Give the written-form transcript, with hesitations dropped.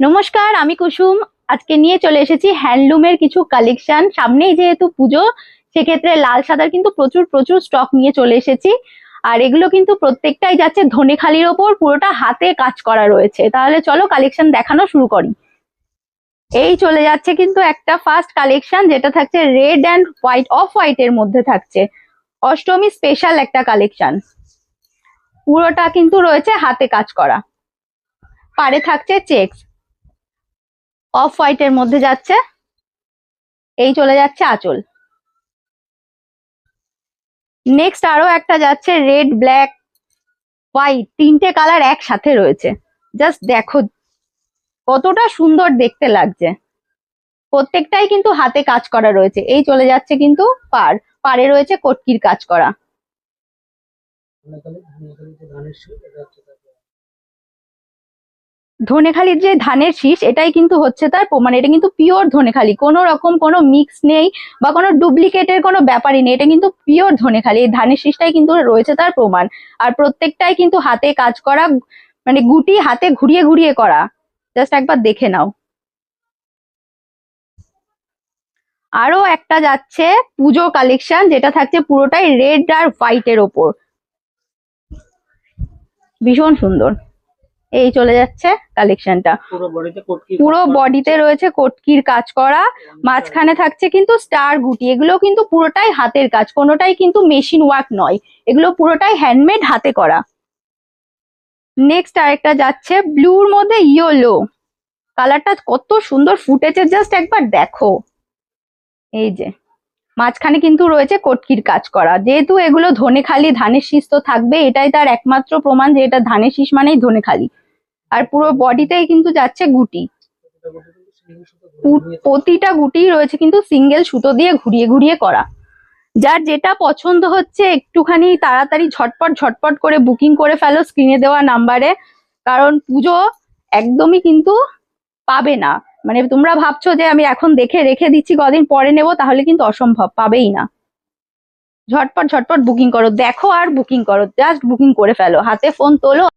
নমস্কার, আমি কুসুম। আজকে নিয়ে চলে এসেছি হ্যান্ডলুমের কিছু কালেকশন। সামনেই যেহেতু পুজো, সেক্ষেত্রে লাল সাদার কিন্তু প্রচুর প্রচুর স্টক নিয়ে চলে এসেছি। আর এগুলো কিন্তু প্রত্যেকটাই যাচ্ছে ধনেখালির ওপর, পুরোটা হাতে কাজ করা রয়েছে। তাহলে চলো কালেকশন দেখানো শুরু করি। এই চলে যাচ্ছে কিন্তু একটা ফার্স্ট কালেকশন, যেটা থাকছে red and white, off white এর মধ্যে থাকছে। অষ্টমী স্পেশাল একটা কালেকশন, পুরোটা কিন্তু রয়েছে হাতে কাজ করা। পাড়ে থাকছে চেকস, অফ হোয়াইট এর মধ্যে যাচ্ছে। এই চলে যাচ্ছে আঁচল। নেক্সট আরো একটা যাচ্ছে রেড, ব্ল্যাক, হোয়াইট, তিনটে কালার একসাথে রয়েছে। জাস্ট দেখো কতটা সুন্দর দেখতে লাগছে। প্রত্যেকটাই কিন্তু হাতে কাজ করা রয়েছে। এই চলে যাচ্ছে কিন্তু পাড়ে রয়েছে কটকির কাজ করা। ধনেখালির যে ধানের শীষ, এটাই কিন্তু হচ্ছে তার প্রমাণ। এটা কিন্তু পিওর ধনেখালি, কোনো রকম কোনো মিক্স নেই বা কোনো ডুপ্লিকেটের কোনো ব্যাপারই নেই। এটা কিন্তু পিওর ধনেখালি, এই ধানের শীষটাই কিন্তু রয়েছে তার প্রমাণ। আর প্রত্যেকটাই কিন্তু হাতে কাজ করা, মানে গুটি হাতে ঘুরিয়ে ঘুরিয়ে করা। জাস্ট একবার দেখে নাও। আরো একটা যাচ্ছে পুজো কালেকশন, যেটা থাকছে পুরোটাই রেড আর হোয়াইট এর ওপর, ভীষণ সুন্দর। এই চলে যাচ্ছে কালেকশনটা। পুরো বডিতে রয়েছে কটকির কাজ করা, মাঝখানে থাকছে কিন্তু স্টার গুটি। এগুলো কিন্তু পুরোটাই হাতের কাজ, কোনোটাই কিন্তু মেশিন ওয়ার্ক নয়, এগুলো পুরোটাই হ্যান্ডমেড, হাতে করা। নেক্সট আরেকটা যাচ্ছে ব্লুর মধ্যে ইয়েলো, কালারটা কত সুন্দর ফুটেছে, জাস্ট একবার দেখো। এই যে মাঝখানে কিন্তু রয়েছে কটকির কাজ করা। যেহেতু এগুলো ধনেখালি, ধানের শীষ তো থাকবে, এটাই তার একমাত্র প্রমাণ যে এটা ধানের শীষ মানেই ধনেখালি। আর পুরো বডিতেই কিন্তু যাচ্ছে গুটি, প্রতিটা গুটি রয়েছে কিন্তু সিঙ্গেল সুতো দিয়ে ঘুরিয়ে ঘুরিয়ে করা। যার যেটা পছন্দ হচ্ছে একটুখানি তাড়াতাড়ি ঝটপট ঝটপট করে বুকিং করে ফেলো স্ক্রিনে দেওয়া নাম্বারে। কারণ পুজো একদমই কিন্তু পাবে না। মানে তোমরা ভাবছো যে আমি এখন দেখে রেখে দিচ্ছি, কদিন পরে নেবো, তাহলে কিন্তু অসম্ভব, পাবেই না। ঝটপট ঝটপট বুকিং করো, দেখো আর বুকিং করো, জাস্ট বুকিং করে ফেলো, হাতে ফোন তোলো।